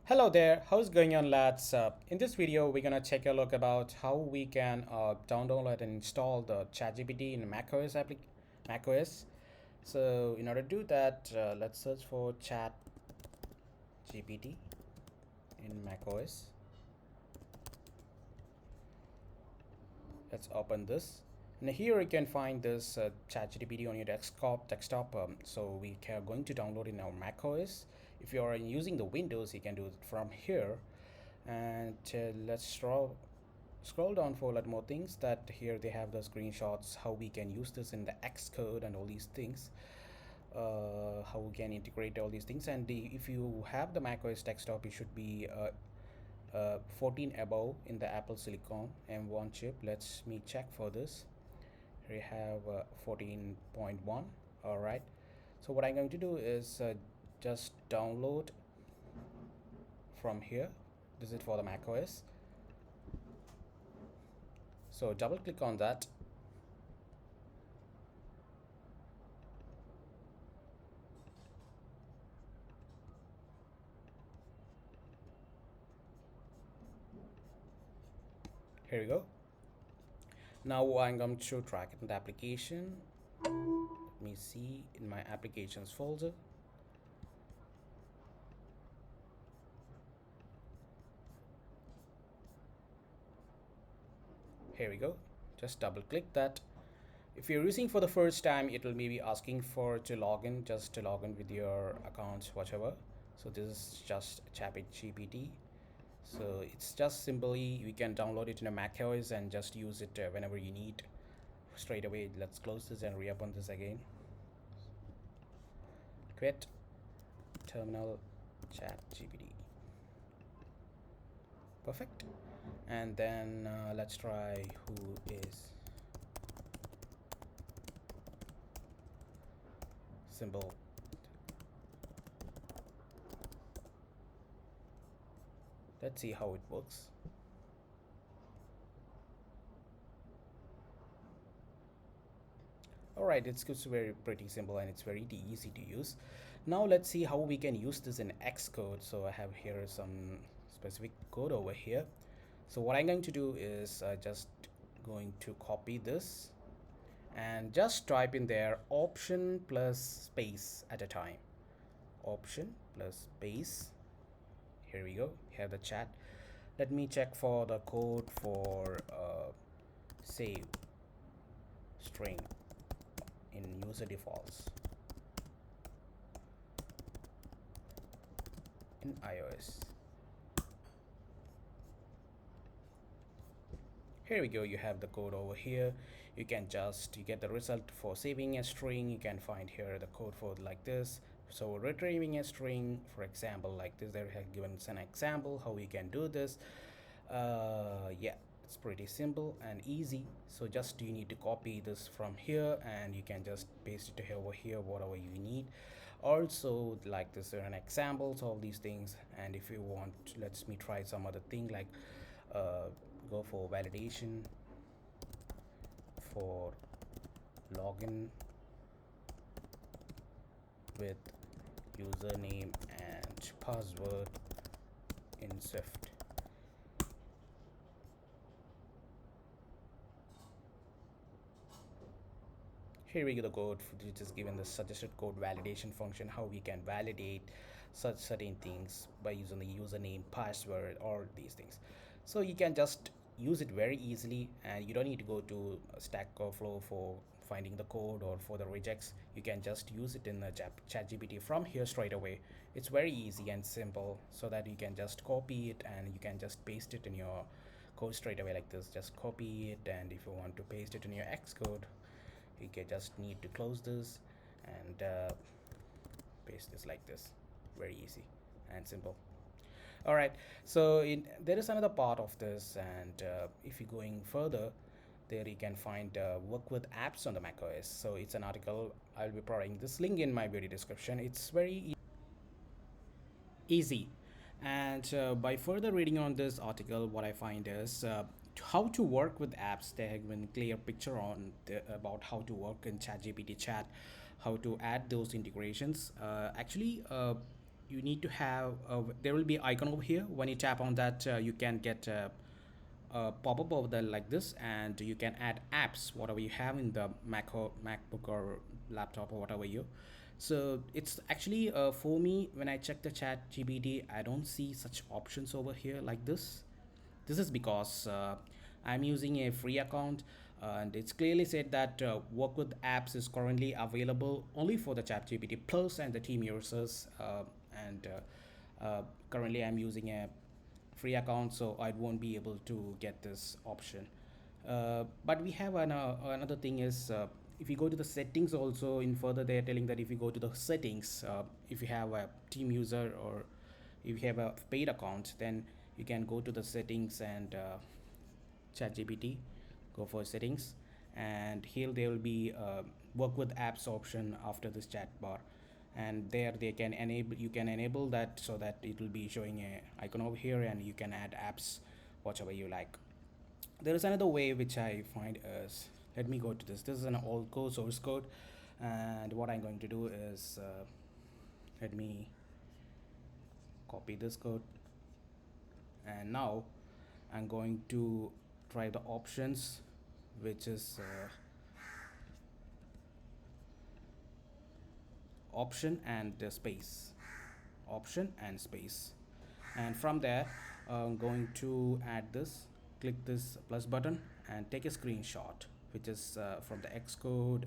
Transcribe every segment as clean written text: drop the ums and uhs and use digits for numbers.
Hello there, how's going on lads? In this video we're gonna take a look about how we can download and install the ChatGPT in macOS. So in order to do that, let's search for ChatGPT in macOS. Let's open this. And here you can find this ChatGPT on your desktop. So we are going to download in our macOS. If you are using the Windows, you can do it from here. And let's scroll down for a lot more things. That here they have the screenshots, how we can use this in the Xcode and all these things, how we can integrate all these things. And if you have the macOS desktop, it should be 14 above in the Apple Silicon M1 chip. Let's me check for this. Here we have 14.1. All right, so what I'm going to do is just download from here. This is for the macOS. So double click on that. Here we go. Now I'm going to drag it in the application. Let me see in my applications folder. Here we go. Just double click that. If you're using for the first time, it will maybe asking for to log in, just to log in with your accounts, whatever. So this is just ChatGPT. So it's just simply we can download it in a macOS and just use it whenever you need. Straight away, let's close this and reopen this again. Quit terminal ChatGPT. Perfect. And then let's try who is symbol. Let's see how it works. Alright, it's very pretty simple and it's very easy to use. Now let's see how we can use this in Xcode. So I have here some specific code over here. So what I'm going to do is just going to copy this and just type in there option plus space at a time. Option plus space. Here we go. Here the chat. Let me check for the code for save string in user defaults in iOS. Here we go. You have the code over here. You get the result for saving a string. You can find here the code for like this. So retrieving a string, for example, like this, they have given us an example how we can do this. Yeah, it's pretty simple and easy. So just you need to copy this from here and you can just paste it over here, whatever you need. Also, like this are an examples of these things. And if you want, let me try some other thing like go for validation for login with username and password in Swift. Here we go, the code which is given the suggested code validation function, how we can validate such certain things by using the username, password, or these things. So you can just use it very easily and you don't need to go to Stack Overflow for finding the code or for the regex. You can just use it in the ChatGPT from here straight away. It's very easy and simple, so that you can just copy it and you can just paste it in your code straight away like this. Just copy it, and if you want to paste it in your Xcode, you can just need to close this and paste this like this. Very easy and simple. All right, so there is another part of this, and if you're going further, there you can find work with apps on the macOS. So it's an article. I'll be providing this link in my video description. It's very easy, and by further reading on this article, what I find is how to work with apps. They have given clear picture on about how to work in ChatGPT chat, how to add those integrations. Actually, you need to have there will be icon over here. When you tap on that, you can get a pop-up over there like this, and you can add apps whatever you have in the MacBook or laptop or whatever you. So it's actually for me, when I check the chat gpt, I don't see such options over here like this. This is because I'm using a free account, and it's clearly said that work with apps is currently available only for the ChatGPT Plus and the team users. And currently, I'm using a free account, so I won't be able to get this option. But we have another thing is, if you go to the settings also, in further they're telling that if you go to the settings, if you have a team user or if you have a paid account, then you can go to the settings and ChatGPT, go for settings, and here there will be work with apps option after this chat bar, and there they can enable, you can enable that so that it will be showing a icon over here, and you can add apps whichever you like. There is another way which I find is, let me go to this. This is an old code, source code, and what I'm going to do is let me copy this code, and now I'm going to try the options, which is option and space, option and space, and from there I'm going to add this, click this plus button and take a screenshot, which is from the Xcode,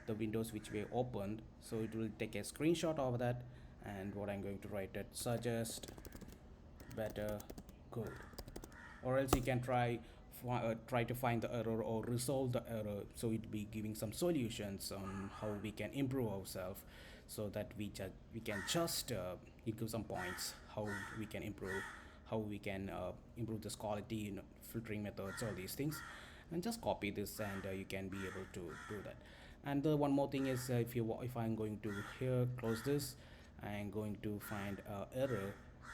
the windows which we opened. So it will take a screenshot of that, and what I'm going to write it, suggest better code, or else you can try to find the error or resolve the error, so it be giving some solutions on how we can improve ourselves, so that we can just give some points how we can improve, how we can improve this quality, filtering methods, all these things, and just copy this, and you can be able to do that. And the one more thing is, if I'm going to here close this, I'm going to find error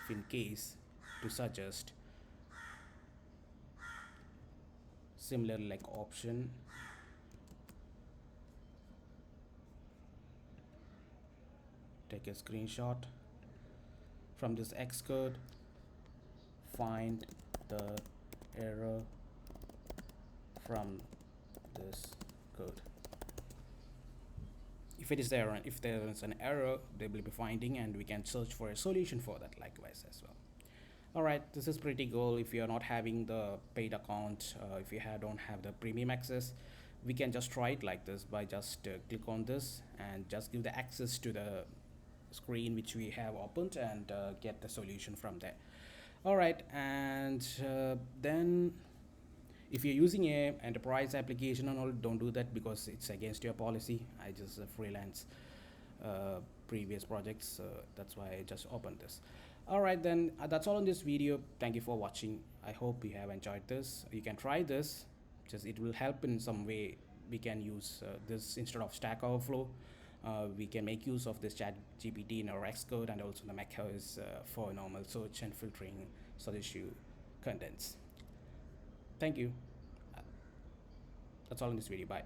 in case to suggest similar like option, take a screenshot from this Xcode, find the error from this code. If it is there, if there is an error, they will be finding, and we can search for a solution for that likewise as well. All right, this is pretty cool. If you are not having the paid account, if you don't have the premium access, we can just try it like this by just click on this and just give the access to the screen which we have opened, and get the solution from there. All right, and then if you're using a enterprise application and all, don't do that because it's against your policy. I just freelance previous projects, that's why I just opened this. All right, then that's all in this video. Thank you for watching. I hope you have enjoyed this. You can try this, just it will help in some way. We can use this instead of Stack Overflow. We can make use of this chat gpt in our Xcode, and also the macOS for normal search and filtering such issue contents. Thank you. That's all in this video. Bye.